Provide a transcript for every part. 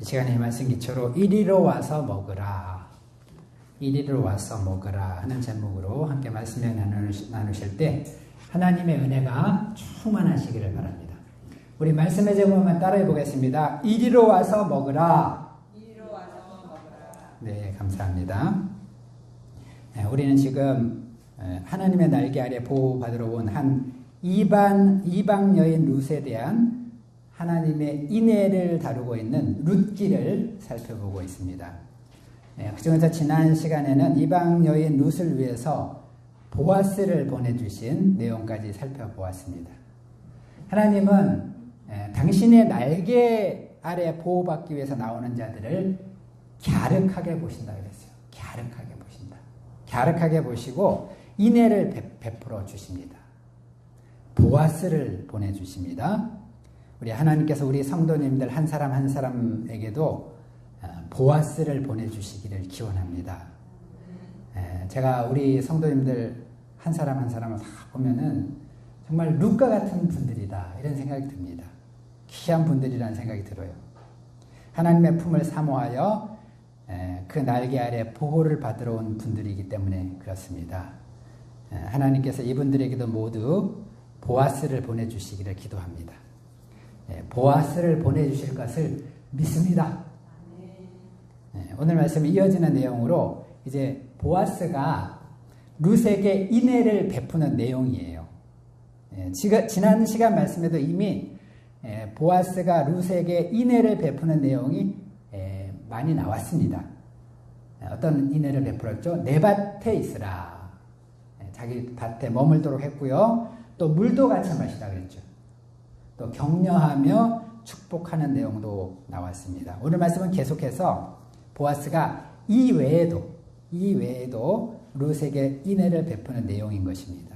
이 시간에 말씀 기초로 이리로 와서 먹으라. 이리로 와서 먹으라 하는 제목으로 함께 말씀을 나누실 때 하나님의 은혜가 충만하시기를 바랍니다. 우리 말씀의 제목만 따라해 보겠습니다. 이리로 와서 먹으라. 이리로 와서 먹으라. 네, 감사합니다. 우리는 지금 하나님의 날개 아래 보호받으러 온 한 이방 여인 룻에 대한 하나님의 인애를 다루고 있는 룻기를 살펴보고 있습니다. 그중에서 지난 시간에는 이방 여인 룻을 위해서 보아스를 보내주신 내용까지 살펴보았습니다. 하나님은 당신의 날개 아래 보호받기 위해서 나오는 자들을 갸륵하게 보신다 그랬어요. 갸륵하게 보신다. 갸륵하게 보시고 인애를 베풀어 주십니다. 보아스를 보내주십니다. 우리 하나님께서 우리 성도님들 한 사람 한 사람에게도 보아스를 보내주시기를 기원합니다. 제가 우리 성도님들 한 사람 한 사람을 다 보면은 정말 룻과 같은 분들이다 이런 생각이 듭니다. 귀한 분들이라는 생각이 들어요. 하나님의 품을 사모하여 그 날개 아래 보호를 받으러 온 분들이기 때문에 그렇습니다. 하나님께서 이분들에게도 모두 보아스를 보내주시기를 기도합니다. 보아스를 보내주실 것을 믿습니다. 오늘 말씀이 이어지는 내용으로 이제 보아스가 룻에게 인애를 베푸는 내용이에요. 지난 시간 말씀에도 이미 보아스가 룻에게 인애를 베푸는 내용이 많이 나왔습니다. 어떤 인애를 베풀었죠? 내 밭에 있으라. 자기 밭에 머물도록 했고요. 또 물도 같이 마시라 그랬죠. 또 격려하며 축복하는 내용도 나왔습니다. 오늘 말씀은 계속해서 보아스가 이 외에도 룻에게 인애를 베푸는 내용인 것입니다.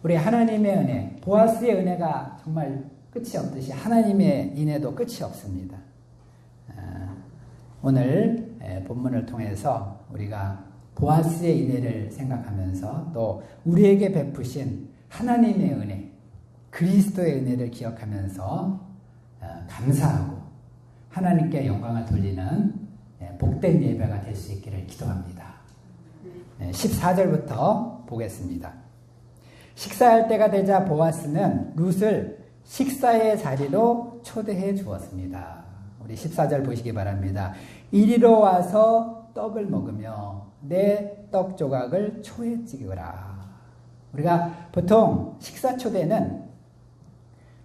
우리 하나님의 은혜, 보아스의 은혜가 정말 끝이 없듯이 하나님의 인애도 끝이 없습니다. 오늘 본문을 통해서 우리가 보아스의 인애를 생각하면서 또 우리에게 베푸신 하나님의 은혜, 그리스도의 은혜를 기억하면서 감사하고 하나님께 영광을 돌리는 복된 예배가 될 수 있기를 기도합니다. 14절부터 보겠습니다. 식사할 때가 되자 보아스는 룻을 식사의 자리로 초대해 주었습니다. 우리 14절 보시기 바랍니다. 이리로 와서 떡을 먹으며 내 떡 조각을 초에 찍으라. 우리가 보통 식사 초대는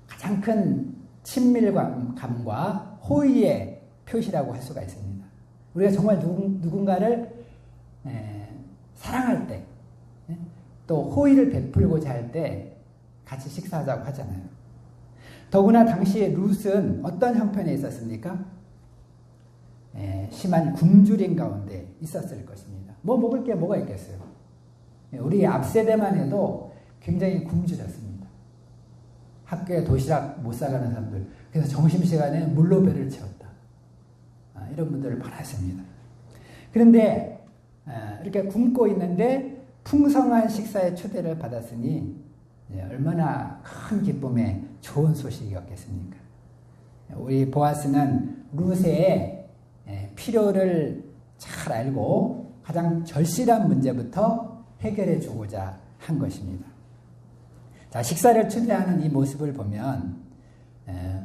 가장 큰 친밀감과 호의의 표시라고 할 수가 있습니다. 우리가 정말 누군가를 사랑할 때, 또 호의를 베풀고자 할 때 같이 식사하자고 하잖아요. 더구나 당시에 룻은 어떤 형편에 있었습니까? 심한 굶주림 가운데 있었을 것입니다. 뭐 먹을 게 뭐가 있겠어요? 우리 앞세대만 해도 굉장히 굶주렸습니다. 학교에 도시락 못 사가는 사람들, 그래서 점심시간에 물로 배를 채웠다. 이런 분들을 많았습니다. 그런데 이렇게 굶고 있는데 풍성한 식사의 초대를 받았으니 얼마나 큰 기쁨의 좋은 소식이었겠습니까? 우리 보아스는 룻의 필요를 잘 알고 가장 절실한 문제부터 해결해 주고자 한 것입니다. 자, 식사를 초대하는 이 모습을 보면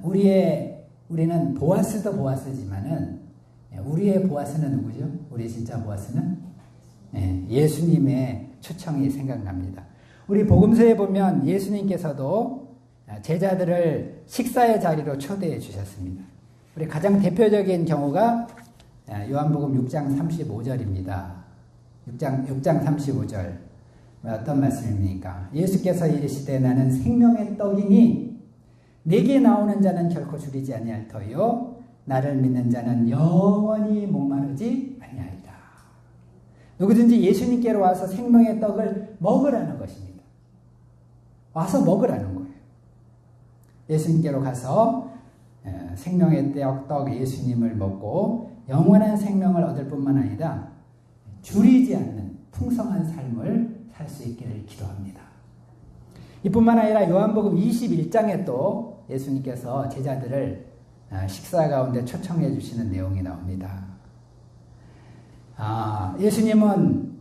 우리는 보아스도 보아스지만은 우리의 보아스는 누구죠? 우리 진짜 보아스는 예수님의 초청이 생각납니다. 우리 복음서에 보면 예수님께서도 제자들을 식사의 자리로 초대해 주셨습니다. 우리 가장 대표적인 경우가 요한복음 6장 35절입니다. 6장 35절. 어떤 말씀입니까? 예수께서 이르시되 나는 생명의 떡이니 내게 나오는 자는 결코 줄이지 아니할 터요 나를 믿는 자는 영원히 목마르지 아니하리라. 누구든지 예수님께로 와서 생명의 떡을 먹으라는 것입니다. 와서 먹으라는 거예요. 예수님께로 가서 생명의 떡 예수님을 먹고 영원한 생명을 얻을 뿐만 아니라 줄이지 않는 풍성한 삶을 살 수 있기를 기도합니다. 이뿐만 아니라 요한복음 21장에 또 예수님께서 제자들을 식사 가운데 초청해 주시는 내용이 나옵니다. 예수님은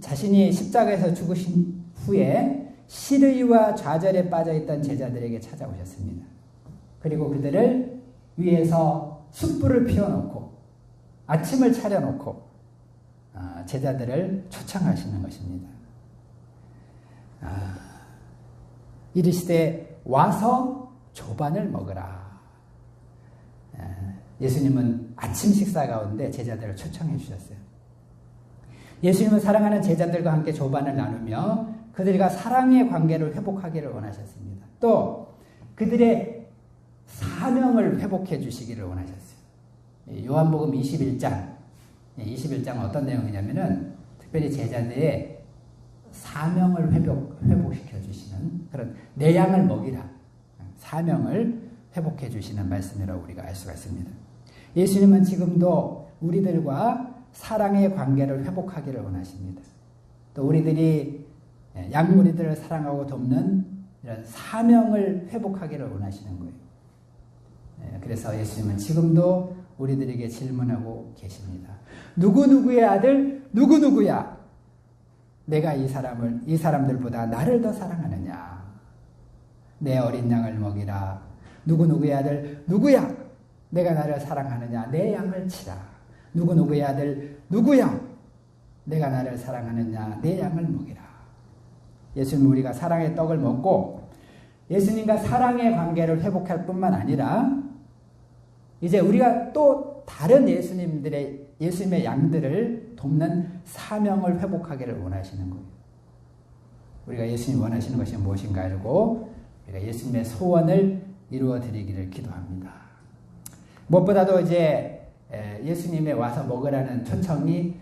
자신이 십자가에서 죽으신 후에 시르이와 좌절에 빠져있던 제자들에게 찾아오셨습니다. 그리고 그들을 위해서 숯불을 피워놓고 아침을 차려놓고 제자들을 초청하시는 것입니다. 이르시되 와서 조반을 먹으라. 예수님은 아침 식사 가운데 제자들을 초청해 주셨어요. 예수님은 사랑하는 제자들과 함께 조반을 나누며 그들과 사랑의 관계를 회복하기를 원하셨습니다. 또 그들의 사명을 회복해 주시기를 원하셨어요. 요한복음 21장 어떤 내용이냐면은 특별히 제자들의 사명을 회복시켜 주시는 그런 내 양을 먹이라. 사명을 회복해 주시는 말씀이라고 우리가 알 수가 있습니다. 예수님은 지금도 우리들과 사랑의 관계를 회복하기를 원하십니다. 또 우리들이 양무리들을 사랑하고 돕는 이런 사명을 회복하기를 원하시는 거예요. 그래서 예수님은 지금도 우리들에게 질문하고 계십니다. 누구누구의 아들 누구누구야? 내가 이 사람들보다 나를 더 사랑하느냐? 내 어린 양을 먹이라. 누구누구의 아들 누구야? 내가 나를 사랑하느냐? 내 양을 치라. 누구누구의 아들 누구야? 내가 나를 사랑하느냐? 내 양을 먹이라. 예수님은 우리가 사랑의 떡을 먹고 예수님과 사랑의 관계를 회복할 뿐만 아니라 이제 우리가 또 다른 예수님의 양들을 돕는 사명을 회복하기를 원하시는 거예요. 우리가 예수님이 원하시는 것이 무엇인가 알고 우리가 예수님의 소원을 이루어 드리기를 기도합니다. 무엇보다도 이제 예수님의 와서 먹으라는 초청이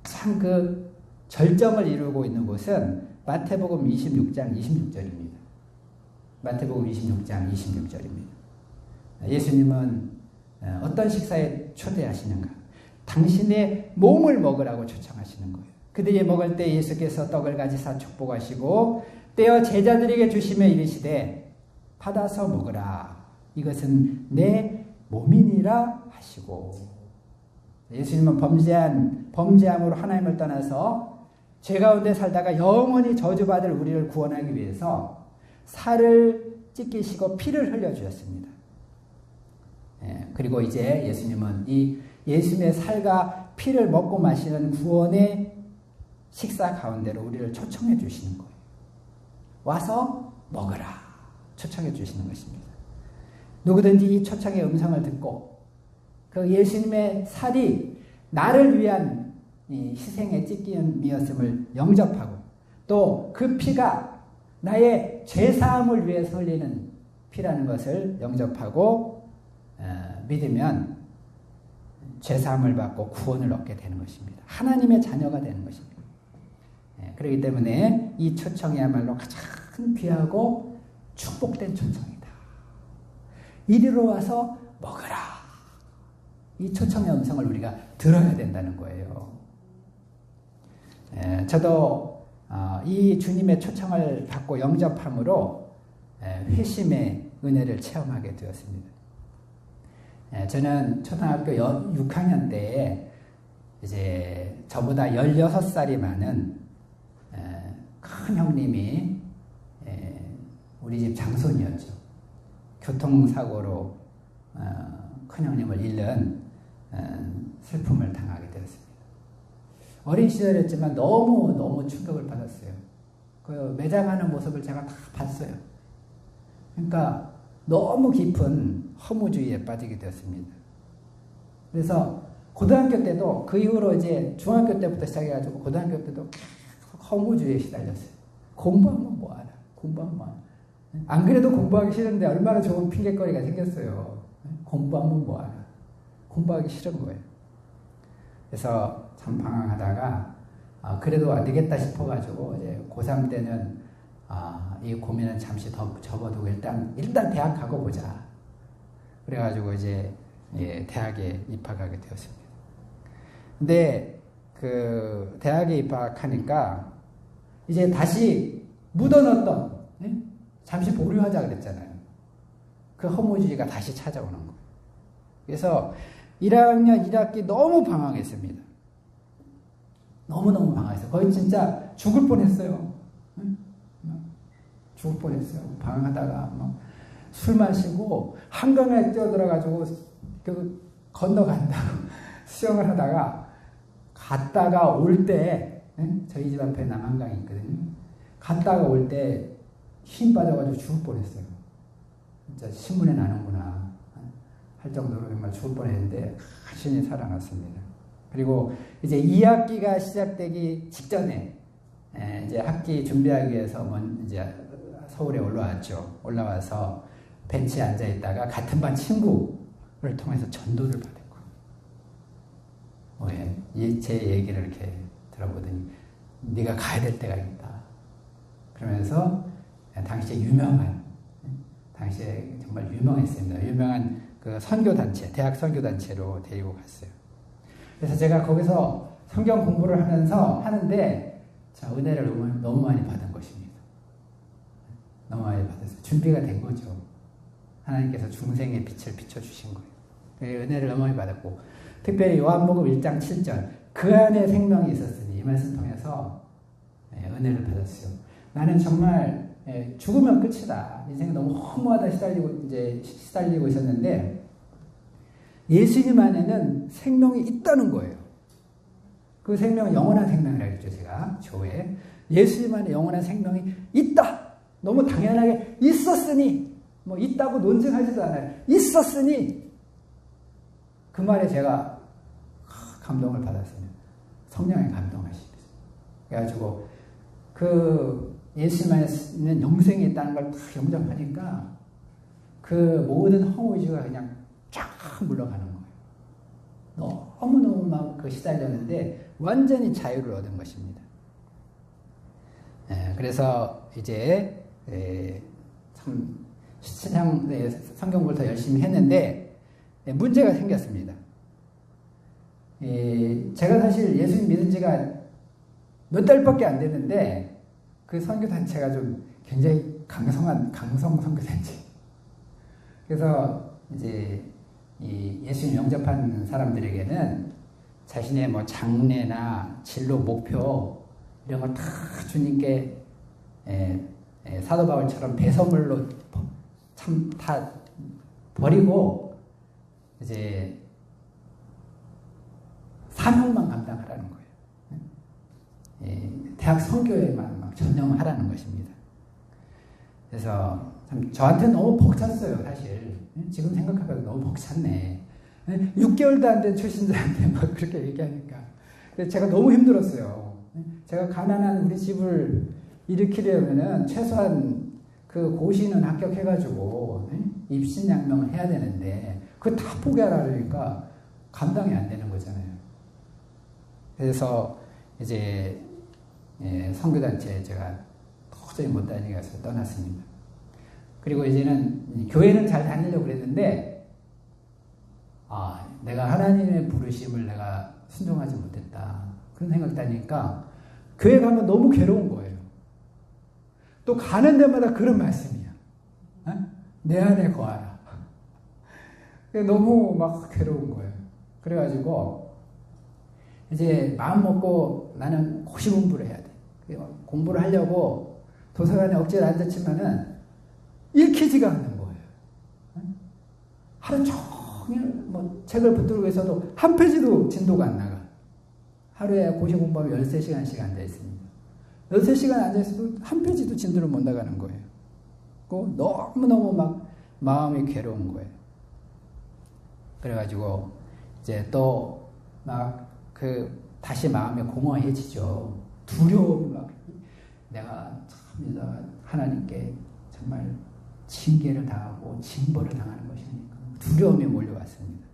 참 그 절정을 이루고 있는 곳은 마태복음 26장 26절입니다. 마태복음 26장 26절입니다. 예수님은 어떤 식사에 초대하시는가? 당신의 몸을 먹으라고 초청하시는 거예요. 그들이 먹을 때 예수께서 떡을 가지사 축복하시고 떼어 제자들에게 주시며 이르시되 받아서 먹으라. 이것은 내 몸이니라 하시고 예수님은 범죄함으로 하나님을 떠나서 죄 가운데 살다가 영원히 저주받을 우리를 구원하기 위해서 살을 찢기시고 피를 흘려주셨습니다. 그리고 이제 예수님은 이 예수님의 살과 피를 먹고 마시는 구원의 식사 가운데로 우리를 초청해 주시는 거예요. 와서 먹으라. 초청해 주시는 것입니다. 누구든지 이 초청의 음성을 듣고 그 예수님의 살이 나를 위한 이 희생의 찢김이었음을 영접하고 또 그 피가 나의 죄사함을 위해서 흘리는 피라는 것을 영접하고 믿으면 죄사함을 받고 구원을 얻게 되는 것입니다. 하나님의 자녀가 되는 것입니다. 그렇기 때문에 이 초청이야말로 가장 귀하고 축복된 초청이다. 이리로 와서 먹으라. 이 초청의 음성을 우리가 들어야 된다는 거예요. 저도 이 주님의 초청을 받고 영접함으로 회심의 은혜를 체험하게 되었습니다. 저는 초등학교 6학년 때에 이제 저보다 16살이 많은 큰 형님이 우리 집 장손이었죠. 교통사고로 큰 형님을 잃는 슬픔을 당하게 되었습니다. 어린 시절이었지만 너무 충격을 받았어요. 그 매장하는 모습을 제가 다 봤어요. 그러니까 너무 깊은 허무주의에 빠지게 되었습니다. 그래서 고등학교 때도 그 이후로 이제 중학교 때부터 시작해가지고 고등학교 때도 계속 허무주의에 시달렸어요. 공부하면 뭐하나? 공부하면 뭐하나? 안 그래도 공부하기 싫은데 얼마나 좋은 핑계거리가 생겼어요. 공부하면 뭐하나? 공부하기 싫은 거예요. 그래서 참 방황하다가 그래도 안 되겠다 싶어가지고 이제 고3 때는 이 고민은 잠시 더 접어두고 일단 대학 가고 보자. 그래가지고 이제 대학에 입학하게 되었습니다. 근데 그 대학에 입학하니까 이제 다시 묻어넣었던 잠시 보류하자 그랬잖아요. 그 허무주의가 다시 찾아오는 거예요. 그래서 1학년 1학기 너무 방황했습니다. 너무너무 방황했어요. 거의 진짜 죽을 뻔했어요. 죽을 뻔했어요. 방황하다가 술 마시고 한강에 뛰어들어가지고 건너간다고 수영을 하다가 갔다가 올 때, 저희 집 앞에 남한강이 있거든요. 갔다가 올 때 힘 빠져가지고 죽을 뻔했어요. 진짜 신문에 나는구나 할 정도로 정말 죽을 뻔했는데 간신히 살아났습니다. 그리고 이제 2학기가 시작되기 직전에 이제 학기 준비하기 위해서 이제 서울에 올라왔죠. 올라와서 벤치에 앉아 있다가 같은 반 친구를 통해서 전도를 받았고, 제 얘기를 이렇게 들어보더니 네가 가야 될 때가 있다. 그러면서 당시에 정말 유명했습니다. 유명한 그 선교단체, 대학 선교단체로 데리고 갔어요. 그래서 제가 거기서 성경 공부를 하는데 은혜를 너무 많이 받은 것입니다. 너무 많이 받았어요. 준비가 된 거죠. 하나님께서 중생의 빛을 비춰주신 거예요. 은혜를 너무 많이 받았고, 특별히 요한복음 1장 7절 그 안에 생명이 있었으니, 이 말씀 통해서 은혜를 받았어요. 나는 정말 죽으면 끝이다. 인생이 너무 허무하다 시달리고 있었는데 예수님 안에는 생명이 있다는 거예요. 그 생명은 영원한 생명이라고 했죠. 제가 조에 예수님 안에 영원한 생명이 있다. 너무 당연하게 있었으니, 있다고 논증하지도 않아요. 있었으니 그 말에 제가 감동을 받았습니다. 성령의 감동하시죠. 그래가지고 그 예수님 안에 있는 영생이 있다는 걸 다 영접하니까 그 모든 허무의지가 그냥 쫙 물러가는 거예요. 너무너무 막 시달렸는데 완전히 자유를 얻은 것입니다. 그래서 이제 참 성경 공부를 더 열심히 했는데 문제가 생겼습니다. 제가 사실 예수님 믿은 지가 몇 달밖에 안 됐는데 그 선교단체가 좀 굉장히 강성 선교단체. 그래서 이제 이 예수님 영접한 사람들에게는 자신의 장래나 진로, 목표 이런 걸 다 주님께 사도 바울처럼 배설물로 참 다 버리고 이제 사명만 감당하라는 거예요. 대학 선교에만 전념하라는 것입니다. 그래서 참 저한테는 너무 벅찼어요, 사실. 지금 생각해봐도 너무 벅찼네. 6개월도 안 된 초신자한테 막 그렇게 얘기하니까. 그래서 제가 너무 힘들었어요. 제가 가난한 우리 집을 일으키려면은 최소한 그 고시는 합격해가지고 입신양명을 해야 되는데 그거 다 포기하라 그러니까 감당이 안 되는 거잖아요. 그래서 이제 선교단체에 제가 도저히 못 다니게 해서 떠났습니다. 그리고 이제는 교회는 잘 다니려고 그랬는데 내가 하나님의 부르심을 내가 순종하지 못했다. 그런 생각 하니까 교회 가면 너무 괴로운 거예요. 또 가는 데마다 그런 말씀이야. 내 안에 거하라. 너무 막 괴로운 거예요. 그래가지고 이제 마음 먹고 나는 고시 공부를 해야 돼. 공부를 하려고 도서관에 억지로 앉았지만은 읽히지가 않는 거예요. 하루 종일 책을 붙들고 있어도 한 페이지도 진도가 안 나가. 하루에 고시 공부하면 13시간씩 앉아 있습니다. 13시간 앉아 있어도 한 페이지도 진도를 못 나가는 거예요. 너무너무 막 마음이 괴로운 거예요. 그래가지고 이제 또 막 다시 마음이 공허해지죠. 두려움이 막 내가 참 하나님께 정말 징계를 당하고 징벌을 당하는 것이니까 두려움이 몰려왔습니다.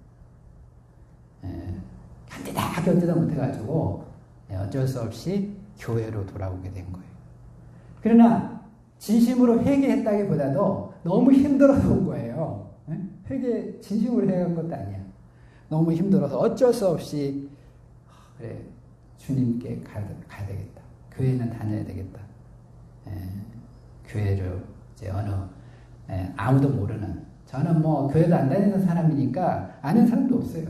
견디다 못해가지고 어쩔 수 없이 교회로 돌아오게 된 거예요. 그러나 진심으로 회개했다기보다도 너무 힘들어서 온 거예요. 진심으로 회개한 것도 아니야. 너무 힘들어서 어쩔 수 없이 그래 주님께 가야 되겠다. 교회는 다녀야 되겠다. 교회를 이제 아무도 모르는 저는 뭐 교회도 안 다니는 사람이니까 아는 사람도 없어요.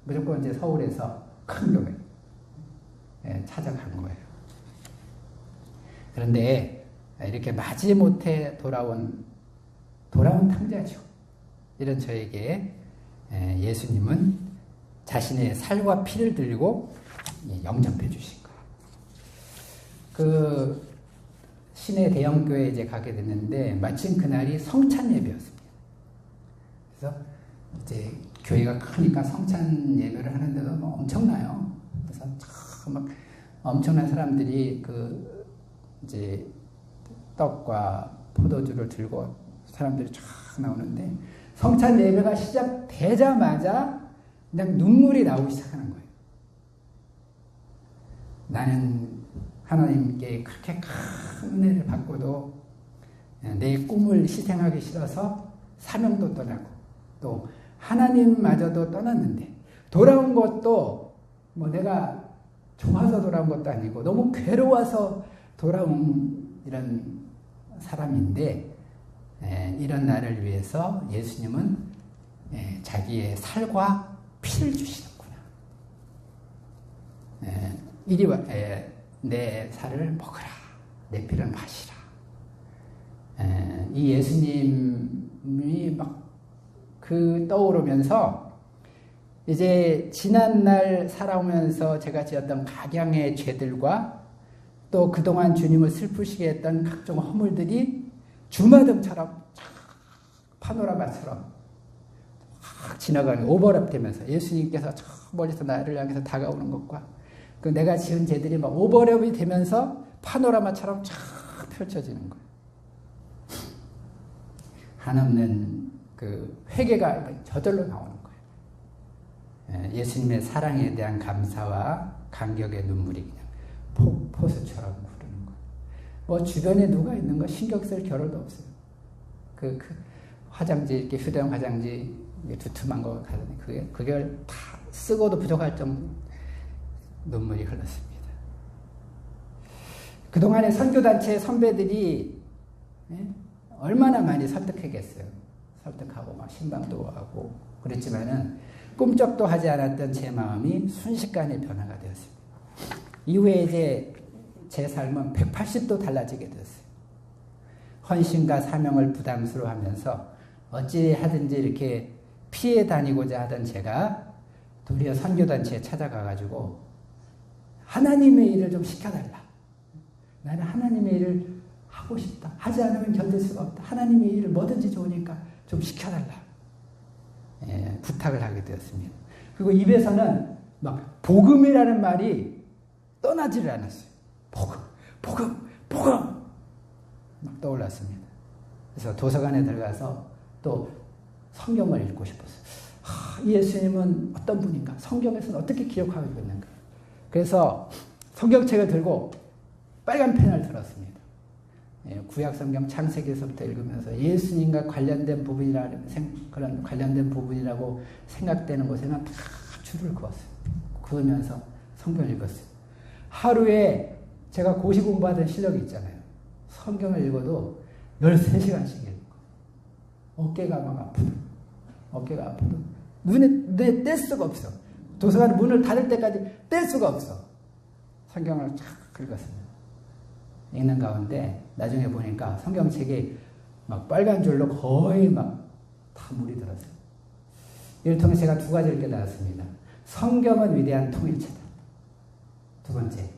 무조건 이제 서울에서 큰 교회 찾아간 거예요. 그런데 이렇게 마지못해 돌아온 탕자죠. 이런 저에게 예수님은 자신의 살과 피를 들고 영접해 주신 거예요. 그 시내 대형교회에 이제 가게 됐는데 마침 그날이 성찬 예배였습니다. 그래서 이제 교회가 크니까 성찬 예배를 하는데도 뭐 엄청나요. 그래서 막 엄청난 사람들이 그 이제 떡과 포도주를 들고 사람들이 쫙 나오는데 성찬 예배가 시작되자마자 그냥 눈물이 나오기 시작하는 거예요. 나는 하나님께 그렇게 큰 은혜를 받고도 내 꿈을 희생하기 싫어서 사명도 떠나고 또 하나님마저도 떠났는데 돌아온 것도 뭐 내가 좋아서 돌아온 것도 아니고 너무 괴로워서 돌아온 이런 사람인데 이런 나를 위해서 예수님은 자기의 살과 피를 주시는구나. 이리 와, 내 살을 먹으라. 내 피를 마시라. 이 예수님이 막 떠오르면서 이제 지난날 살아오면서 제가 지었던 각양의 죄들과 또 그동안 주님을 슬프시게 했던 각종 허물들이 주마등처럼 파노라마처럼 확 지나가는 오버랩 되면서 예수님께서 저 멀리서 나를 향해서 다가오는 것과 그 내가 지은 죄들이 막 오버랩이 되면서 파노라마처럼 쫙 펼쳐지는 거예요. 한없는 그 회개가 저절로 나오는 거예요. 예수님의 사랑에 대한 감사와 감격의 눈물이 그냥 폭포수처럼 흐르는 거예요. 뭐 주변에 누가 있는 거 신경 쓸 겨를도 없어요. 그 화장지 이렇게 휴대용 화장지 두툼한 거 가더니 그걸 다 쓰고도 부족할 정도 눈물이 흘렀습니다. 그동안의 선교단체 선배들이 얼마나 많이 설득하겠어요. 설득하고 막 신방도 하고 그랬지만은 꿈쩍도 하지 않았던 제 마음이 순식간에 변화가 되었습니다. 이후에 이제 제 삶은 180도 달라지게 되었어요. 헌신과 사명을 부담스러워하면서 어찌 하든지 이렇게 피해 다니고자 하던 제가 도리어 선교단체에 찾아가가지고 하나님의 일을 좀 시켜달라. 나는 하나님의 일을 하고 싶다. 하지 않으면 견딜 수가 없다. 하나님의 일을 뭐든지 좋으니까 좀 시켜달라. 부탁을 하게 되었습니다. 그리고 입에서는 막 복음이라는 말이 떠나지를 않았어요. 복음 막 떠올랐습니다. 그래서 도서관에 들어가서 또 성경을 읽고 싶었어요. 이 예수님은 어떤 분인가? 성경에서는 어떻게 기록하고 있는가? 그래서 성경책을 들고 빨간 펜을 들었습니다. 구약 성경 창세기에서부터 읽으면서 예수님과 관련된 그런 관련된 부분이라고 생각되는 곳에는 다 줄을 그었어요. 그으면서 성경을 읽었어요. 하루에 제가 고시 공부하던 실력이 있잖아요. 성경을 읽어도 13시간씩 읽고 어깨가 막 아프고 눈에 뗄 수가 없어. 도서관 문을 닫을 때까지 뗄 수가 없어. 성경을 쫙 읽었습니다. 읽는 가운데 나중에 보니까 성경책이 막 빨간 줄로 거의 막 다 물이 들었어요. 이를 통해 제가 두 가지를 깨달았습니다. 성경은 위대한 통일체다. 두 번째,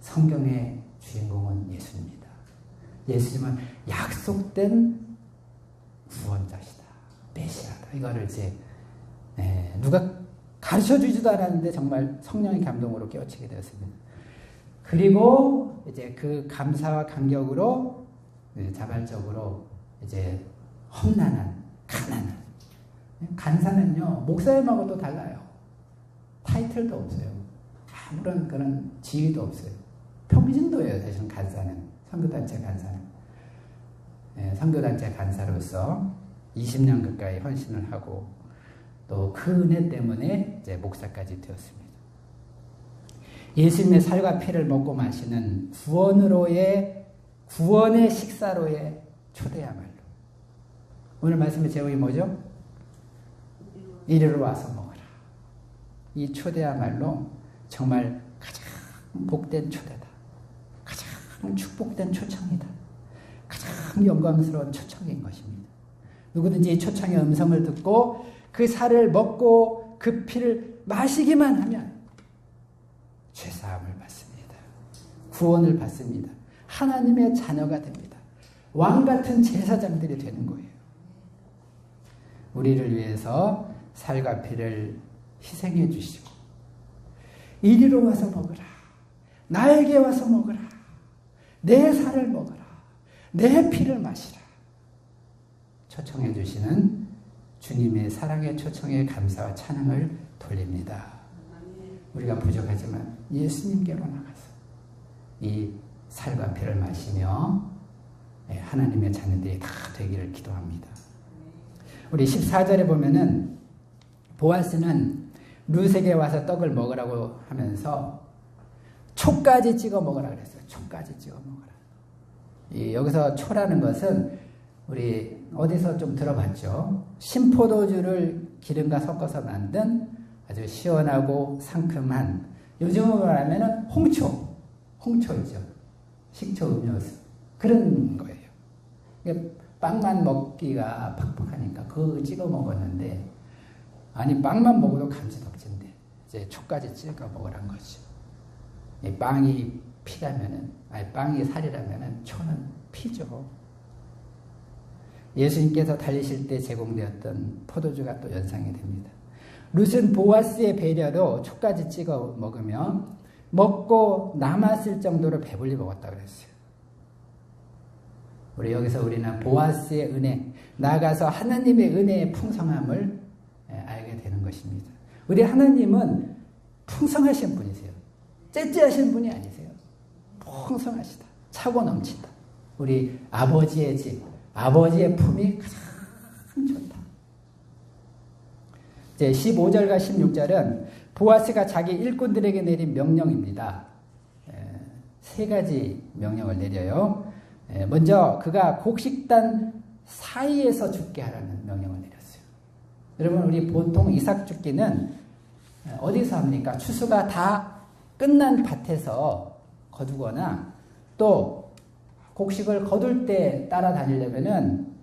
성경의 주인공은 예수입니다. 예수님은 약속된 구원자시다. 메시아다. 이거를 이제 누가 가르쳐주지도 않았는데 정말 성령의 감동으로 깨우치게 되었습니다. 그리고 이제 그 감사와 감격으로 자발적으로 이제 험난한 가난한 간사는요 목사님하고 또 달라요. 타이틀도 없어요. 아무런 그런 지위도 없어요. 평신도예요. 사실은 간사는 선교단체 간사는 선교단체 간사로서 20년 가까이 헌신을 하고 또 그 은혜 때문에 이제 목사까지 되었습니다. 예수님의 살과 피를 먹고 마시는 구원의 식사로의 초대야말로 오늘 말씀의 제목이 뭐죠? 이리로 와서 먹어라. 이 초대야말로 정말 가장 복된 초대다. 가장 축복된 초청이다. 가장 영광스러운 초청인 것입니다. 누구든지 이 초청의 음성을 듣고 그 살을 먹고 그 피를 마시기만 하면 죄사함을 받습니다. 구원을 받습니다. 하나님의 자녀가 됩니다. 왕같은 제사장들이 되는 거예요. 우리를 위해서 살과 피를 희생해 주시고 이리로 와서 먹으라. 나에게 와서 먹으라. 내 살을 먹으라. 내 피를 마시라. 초청해 주시는 주님의 사랑의 초청에 감사와 찬양을 돌립니다. 우리가 부족하지만 예수님께로 나가서 이 살과 피를 마시며 하나님의 자녀들이 다 되기를 기도합니다. 우리 14절에 보면은 보아스는 룻에게 와서 떡을 먹으라고 하면서 초까지 찍어 먹으라 그랬어요. 초까지 찍어 먹으라. 여기서 초라는 것은 우리 어디서 좀 들어봤죠. 신포도주를 기름과 섞어서 만든 아주 시원하고 상큼한, 요즘으로 말하면 홍초이죠. 식초 음료수. 그런 거예요. 빵만 먹기가 팍팍하니까 그거 찍어 먹었는데, 아니 빵만 먹어도 감지덕진데 이제 초까지 찍어 먹으란 거죠. 이 빵이 피라면은, 아니 빵이 살이라면은 초는 피죠. 예수님께서 달리실 때 제공되었던 포도주가 또 연상이 됩니다. 룻은 보아스의 배려로 초까지 찍어 먹으며 먹고 남았을 정도로 배불리 먹었다고 그랬어요. 우리는 보아스의 은혜, 나아가서 하나님의 은혜의 풍성함을 알게 되는 것입니다. 우리 하나님은 풍성하신 분이세요. 째째하신 분이 아니세요. 풍성하시다. 차고 넘친다. 우리 아버지의 집, 아버지의 품이 가장 좋다. 이제 15절과 16절은 보아스가 자기 일꾼들에게 내린 명령입니다. 세 가지 명령을 내려요. 먼저 그가 곡식단 사이에서 죽게 하라는 명령을 내렸어요. 여러분, 우리 보통 이삭 죽기는 어디서 합니까? 추수가 다 끝난 밭에서 거두거나 또 곡식을 거둘 때 따라다니려면은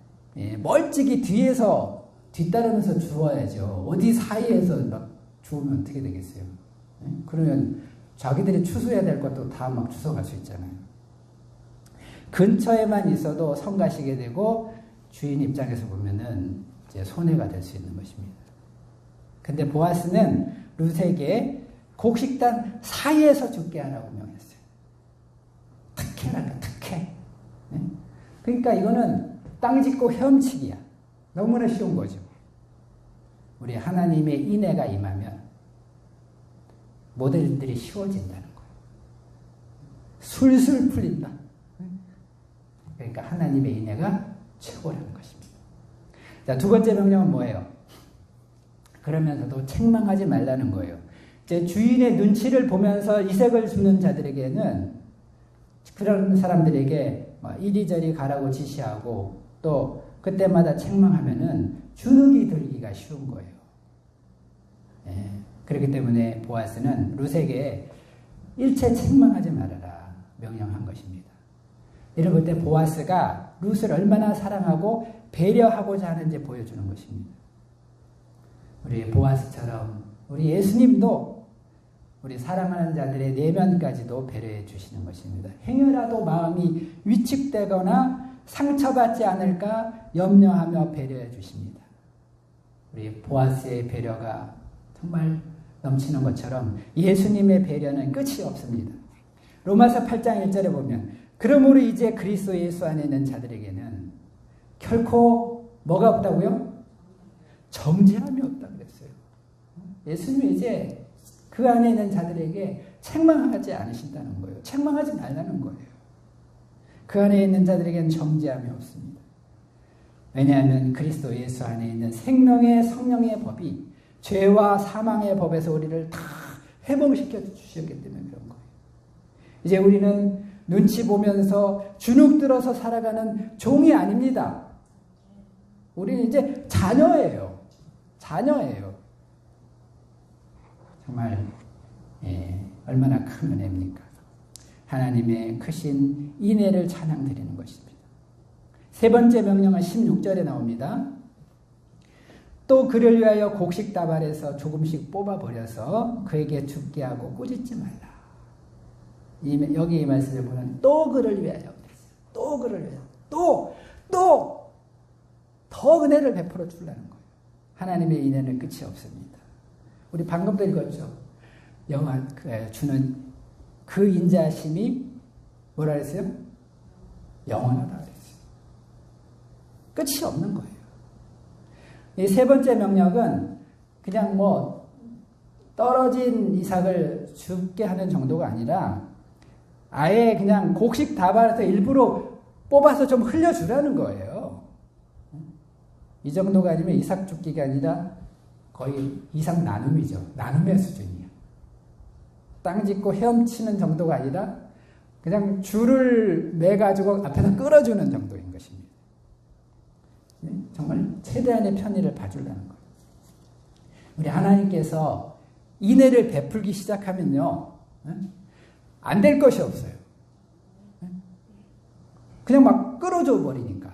멀찍이 뒤에서 뒤따르면서 주워야죠. 어디 사이에서 막 주우면 어떻게 되겠어요? 그러면 자기들이 추수해야 될 것도 다 막 주워갈 수 있잖아요. 근처에만 있어도 성가시게 되고 주인 입장에서 보면은 이제 손해가 될 수 있는 것입니다. 근데 보아스는 룻에게 곡식단 사이에서 죽게 하라고 명했어요. 특혜라니까, 특혜. 그러니까 이거는 땅 짓고 헤엄치기야. 너무나 쉬운 거죠. 우리 하나님의 인애가 임하면 모든 일들이 쉬워진다는 거예요. 술술 풀린다. 그러니까 하나님의 인애가 최고라는 것입니다. 자, 두 번째 명령은 뭐예요? 그러면서도 책망하지 말라는 거예요. 이제 주인의 눈치를 보면서 이색을 줍는 자들에게는, 그런 사람들에게 이리저리 가라고 지시하고 또 그때마다 책망하면은 주눅이 들기가 쉬운 거예요. 그렇기 때문에 보아스는 룻에게 일체 책망하지 말아라 명령한 것입니다. 이런 볼 때 보아스가 룻을 얼마나 사랑하고 배려하고자 하는지 보여주는 것입니다. 우리 보아스처럼 우리 예수님도 우리 사랑하는 자들의 내면까지도 배려해 주시는 것입니다. 행여라도 마음이 위축되거나 상처받지 않을까 염려하며 배려해 주십니다. 우리 보아스의 배려가 정말 넘치는 것처럼 예수님의 배려는 끝이 없습니다. 로마서 8장 1절에 보면, 그러므로 이제 그리스도 예수 안에 있는 자들에게는 결코 뭐가 없다고요? 정죄함이 없다고 그랬어요. 예수님이 이제 그 안에 있는 자들에게 책망하지 않으신다는 거예요. 책망하지 말라는 거예요. 그 안에 있는 자들에게는 정죄함이 없습니다. 왜냐하면 그리스도 예수 안에 있는 생명의 성령의 법이 죄와 사망의 법에서 우리를 다 해방시켜 주셨기 때문에 그런 거예요. 이제 우리는 눈치 보면서 주눅 들어서 살아가는 종이 아닙니다. 우리는 이제 자녀예요. 자녀예요. 정말 얼마나 큰 은혜입니까? 하나님의 크신 인애를 찬양드리는 것입니다. 세 번째 명령은 16절에 나옵니다. 또 그를 위하여 곡식 다발에서 조금씩 뽑아버려서 그에게 죽게 하고 꾸짖지 말라. 여기 이 말씀을 보면 또 그를 위하여, 또 그를 위하여, 또 더 은혜를 베풀어 주려는 거예요. 하나님의 인애는 끝이 없습니다. 우리 방금도 읽었죠. 주는 그 인자심이 뭐라 그랬어요? 영원하다 그랬어요. 끝이 없는 거예요. 이 세 번째 명령은 그냥 뭐 떨어진 이삭을 죽게 하는 정도가 아니라 아예 그냥 곡식 다발에서 일부러 뽑아서 좀 흘려주라는 거예요. 이 정도가 아니면 이삭 죽기가 아니라 거의 이삭 나눔이죠. 나눔의 수준이에요. 땅 짚고 헤엄치는 정도가 아니라 그냥 줄을 매가지고 앞에서 끌어주는 정도인 것입니다. 정말 최대한의 편의를 봐주려는 거예요. 우리 하나님께서 인애를 베풀기 시작하면요, 안 될 것이 없어요. 그냥 막 끌어줘 버리니까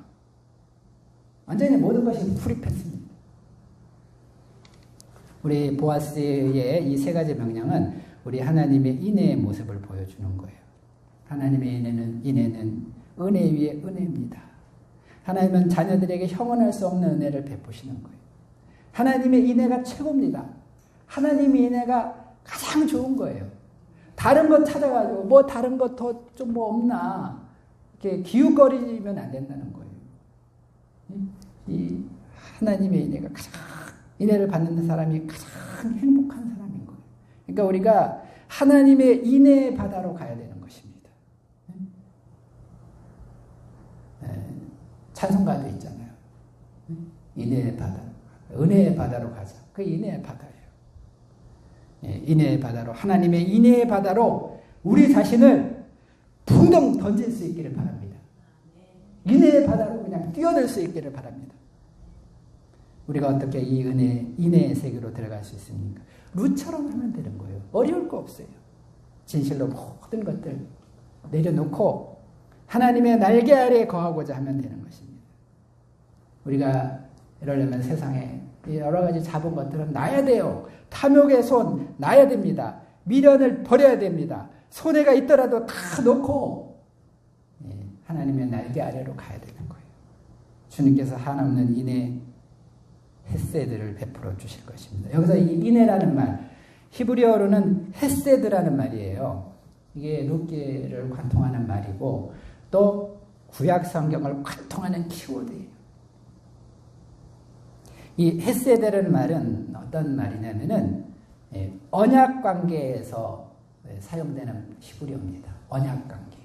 완전히 모든 것이 풀입했습니다. 우리 보아스의 이 세 가지 명령은 우리 하나님의 인애의 모습을 보여주는 거예요. 하나님의 인애는 은혜 위에 은혜입니다. 하나님은 자녀들에게 형언할 수 없는 은혜를 베푸시는 거예요. 하나님의 인애가 최고입니다. 하나님의 인애가 가장 좋은 거예요. 다른 것 찾아가지고 뭐 다른 것 더 좀 뭐 없나 이렇게 기웃거리면 안 된다는 거예요. 이 하나님의 인애가 가장 인애를 받는 사람이 가장 행복한 사람인 거예요. 그러니까 우리가 하나님의 인애의 바다로 가야 되는 것입니다. 찬송가도 있잖아요. 인애의 바다, 은혜의 바다로 가자. 그 인애의 바다예요. 인애의 바다로, 하나님의 인애의 바다로 우리 자신을 붕덩 던질 수 있기를 바랍니다. 인애의 바다로 그냥 뛰어들 수 있기를 바랍니다. 우리가 어떻게 이 인애의 세계로 들어갈 수 있습니까? 룻처럼 하면 되는 거예요. 어려울 거 없어요. 진실로 모든 것들 내려놓고 하나님의 날개 아래에 거하고자 하면 되는 것입니다. 우리가 이러려면 세상에 여러 가지 잡은 것들은 놔야 돼요. 탐욕의 손 놔야 됩니다. 미련을 버려야 됩니다. 손해가 있더라도 다 놓고 하나님의 날개 아래로 가야 되는 거예요. 주님께서 한없는 인애 헤세드를 베풀어 주실 것입니다. 여기서 이 인애라는 말, 히브리어로는 헤세드라는 말이에요. 이게 룻기를 관통하는 말이고 또 구약 성경을 관통하는 키워드예요. 이 헤세드라는 말은 어떤 말이냐면은 언약 관계에서 사용되는 히브리어입니다. 언약 관계.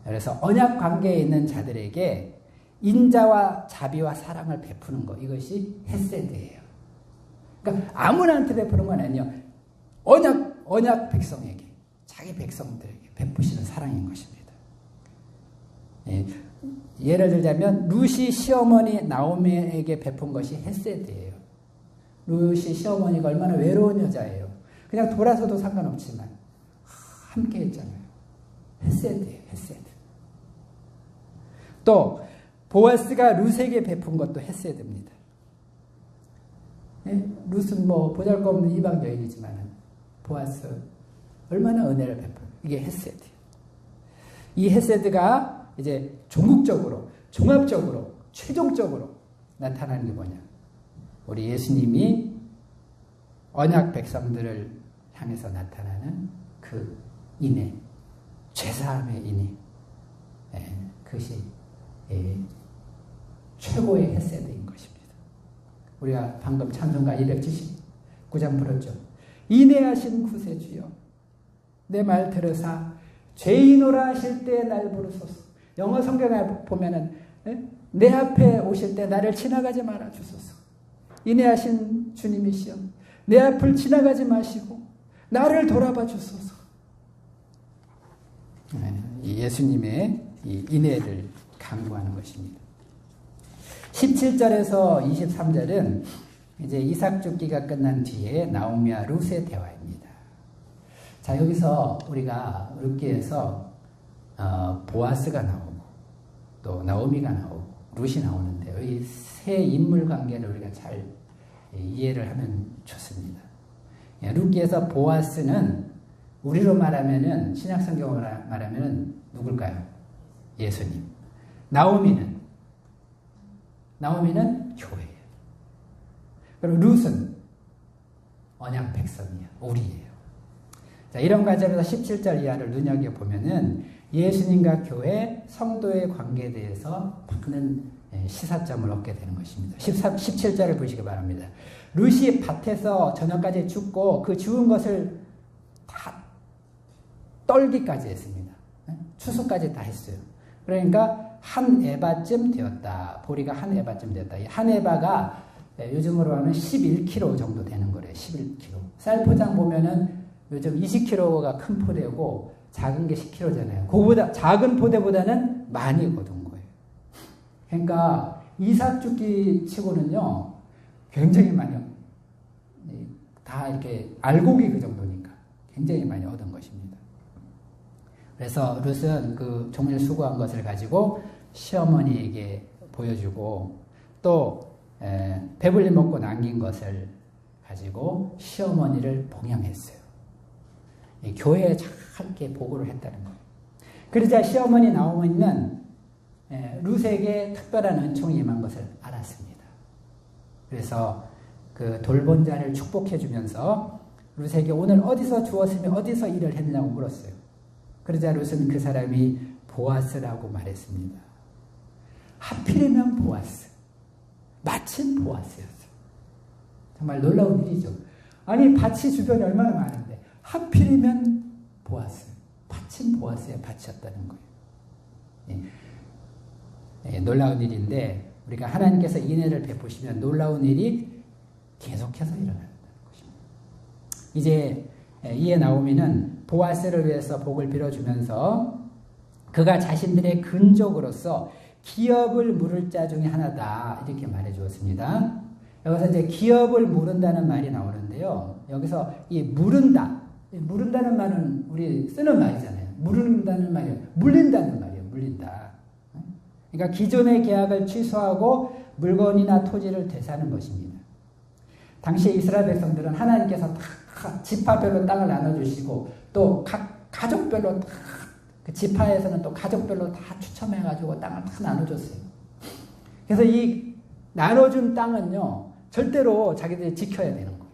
그래서 언약 관계에 있는 자들에게 인자와 자비와 사랑을 베푸는 것, 이것이 헤세드예요. 그러니까 아무나한테 베푸는 건 아니에요. 언약 백성에게, 자기 백성들에게 베푸시는 사랑인 것입니다. 예를 들자면 룻이 시어머니 나오미에게 베푼 것이 헤세드예요. 룻이 시어머니가 얼마나 외로운 여자예요. 그냥 돌아서도 상관없지만 함께 했잖아요. 헤세드예요. 헤세드. 또 보아스가 룻에게 베푼 것도 헤세드입니다. 룻은 뭐 보잘것없는 이방 여인이지만 보아스 얼마나 은혜를 베푼, 이게 헤세드예요. 이 헤세드가 이제 종국적으로, 종합적으로, 최종적으로 나타나는 게 뭐냐? 우리 예수님이 언약 백성들을 향해서 나타나는 그 인애, 죄사함의 인애, 그것이 최고의 헤세드인 것입니다. 우리가 방금 찬송가 279장 불렀죠. 인애하신 구세주여 내 말 들으사 죄인오라 하실 때 날 부르소서. 영어 성경에 보면은 내 앞에 오실 때 나를 지나가지 말아 주소서. 인애하신 주님이시여 내 앞을 지나가지 마시고 나를 돌아봐 주소서. 이 예수님의 이 인애를 강구하는 것입니다. 17절에서 23절은 이제 이삭 죽기가 끝난 뒤에 나오미와 룻의 대화입니다. 자, 여기서 우리가 룻기에서 보아스가 나오고 또 나오미가 나오고 룻이 나오는데요. 이 세 인물 관계를 우리가 잘 이해를 하면 좋습니다. 룻기에서 보아스는 우리로 말하면은 신약 성경으로 말하면은 누굴까요? 예수님. 나오미는 교회예요. 그리고 룻은 언약 백성이야. 우리예요. 자, 이런 과정에서 17절 이하를 눈여겨보면은 예수님과 교회, 성도의 관계에 대해서 많은 시사점을 얻게 되는 것입니다. 17절을 보시기 바랍니다. 룻이 밭에서 저녁까지 죽고 그 죽은 것을 다 떨기까지 했습니다. 추수까지 다 했어요. 그러니까 한 에바쯤 되었다. 보리가 한 에바쯤 되었다. 한 에바가 요즘으로 하면 11kg 정도 되는 거래요. 11kg. 쌀 포장 보면은 요즘 20kg가 큰 포대고 작은 게 10kg잖아요. 그거보다 작은 포대보다는 많이 거둔 거예요. 그러니까 이삭 죽기 치고는요 굉장히 많이 다 이렇게 알곡이 그 정도니까 굉장히 많이 얻은 것입니다. 그래서 룻은 그 종일 수고한 것을 가지고 시어머니에게 보여주고 또 배불리 먹고 남긴 것을 가지고 시어머니를 봉양했어요. 교회에 잘게 보고를 했다는 거예요. 그러자 시어머니 나오미는 룻에게 특별한 은총이 임한 것을 알았습니다. 그래서 그 돌본 자를 축복해 주면서 룻에게 오늘 어디서 주웠으며 어디서 일을 했냐고 물었어요. 그러자 룻은 그 사람이 보아스라고 말했습니다. 하필이면 보아스. 마침 보아스였어요. 정말 놀라운 일이죠. 아니 밭이 주변에 얼마나 많은데 하필이면 보아스. 마침 보아스의 밭이었다는 거예요. 놀라운 일인데 우리가 하나님께서 인애를 베푸시면 놀라운 일이 계속해서 일어난다는 것입니다. 이제 이에 나오미는 보아스를 위해서 복을 빌어주면서 그가 자신들의 근족으로서 기업을 물을 자 중에 하나다 이렇게 말해 주었습니다. 여기서 이제 기업을 물은다는 말이 나오는데요. 여기서 이 물은다는 말은 우리 쓰는 말이잖아요. 물은다는 말이에요. 물린다는 말이에요. 물린다. 그러니까 기존의 계약을 취소하고 물건이나 토지를 되사는 것입니다. 당시 이스라엘 백성들은 하나님께서 다 지파별로 땅을 나눠주시고 또 각 가족별로 그 지파에서는 또 가족별로 다 추첨해가지고 땅을 다 나눠줬어요. 그래서 이 나눠준 땅은요 절대로 자기들이 지켜야 되는 거예요.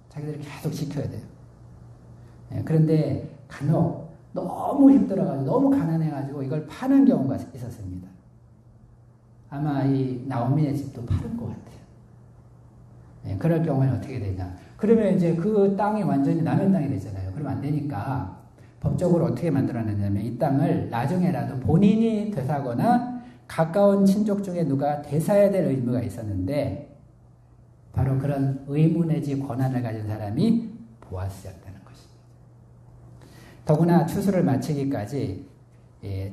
자기들이 계속 지켜야 돼요. 그런데 간혹 너무 힘들어가지고 너무 가난해가지고 이걸 파는 경우가 있었습니다. 아마 이 나오미의 집도 파는 것 같아요. 그럴 경우에는 어떻게 되냐? 그러면 이제 그 땅이 완전히 남의 땅이 되잖아요. 그러면 안 되니까 법적으로 어떻게 만들어냈냐면 이 땅을 나중에라도 본인이 되사거나 가까운 친족 중에 누가 되사야 될 의무가 있었는데 바로 그런 의무 내지 권한을 가진 사람이 보아스였다는 것입니다. 더구나 추수를 마치기까지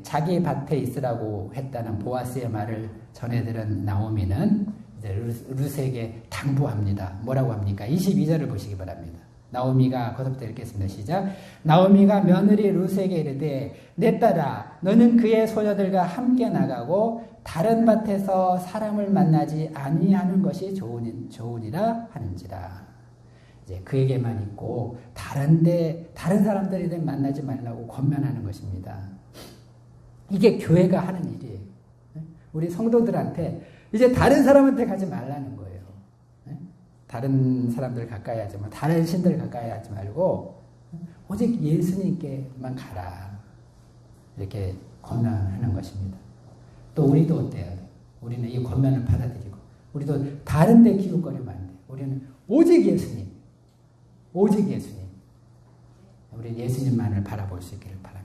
자기 밭에 있으라고 했다는 보아스의 말을 전해들은 나오미는 이제 룻에게 당부합니다. 뭐라고 합니까? 22절을 보시기 바랍니다. 나오미가 거듭부터 읽겠습니다. 시작. 나오미가 며느리 룻에게 이르되 내 딸아 너는 그의 소녀들과 함께 나가고 다른 밭에서 사람을 만나지 아니하는 것이 좋으니라 하는지라. 이제 그에게만 있고 다른 사람들에 만나지 말라고 권면하는 것입니다. 이게 교회가 하는 일이에요. 우리 성도들한테 이제 다른 사람한테 가지 말라는 거예요. 다른 사람들 가까이 하지 마. 다른 신들 가까이 하지 말고 오직 예수님께만 가라. 이렇게 권면하는 것입니다. 또 우리도 어때요? 우리는 이 권면을 받아들이고 우리도 다른 데 기웃거리면 안 돼요. 우리는 오직 예수님. 오직 예수님. 우리 예수님만을 바라볼 수 있기를 바랍니다.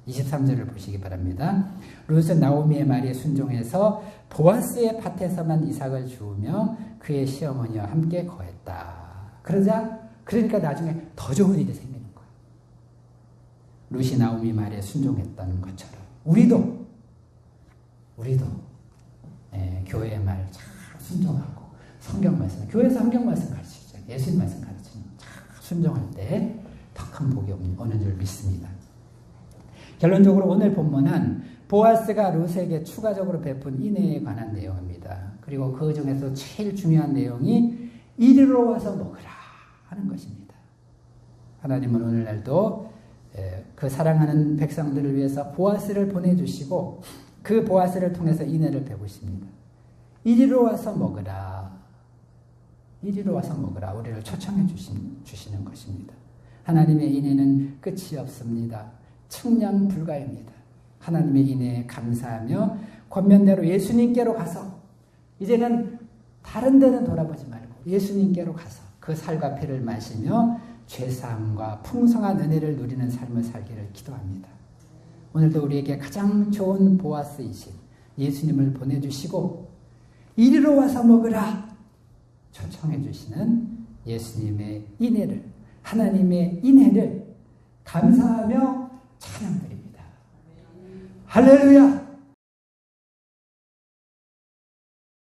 23절을 보시기 바랍니다. 룻은 나오미의 말에 순종해서 보아스의 밭에서만 이삭을 주우며 그의 시어머니와 함께 거했다. 그러니까 나중에 더 좋은 일이 생기는 거예요. 룻이 나오미 말에 순종했다는 것처럼 우리도 교회의 말 잘 순종하고 성경 말씀, 교회에서 성경 말씀 가르치죠. 예수님 말씀 가르치는 잘 순종할 때 더 큰 복이 오는 줄 믿습니다. 결론적으로 오늘 본문은 보아스가 룻에게 추가적으로 베푼 인애에 관한 내용입니다. 그리고 그 중에서 제일 중요한 내용이 이리로 와서 먹으라 하는 것입니다. 하나님은 오늘날도 그 사랑하는 백성들을 위해서 보아스를 보내주시고 그 보아스를 통해서 인애를 베푸십니다. 이리로 와서 먹으라. 이리로 와서 먹으라. 우리를 초청해 주시는 것입니다. 하나님의 인애는 끝이 없습니다. 측량 불가입니다. 하나님의 인애에 감사하며 권면대로 예수님께로 가서 이제는 다른 데는 돌아보지 말고 예수님께로 가서 그 살과 피를 마시며 죄사함과 풍성한 은혜를 누리는 삶을 살기를 기도합니다. 오늘도 우리에게 가장 좋은 보아스이신 예수님을 보내주시고 이리로 와서 먹으라 초청해 주시는 예수님의 인애를, 하나님의 인애를 감사하며 찬양드립니다. 할렐루야!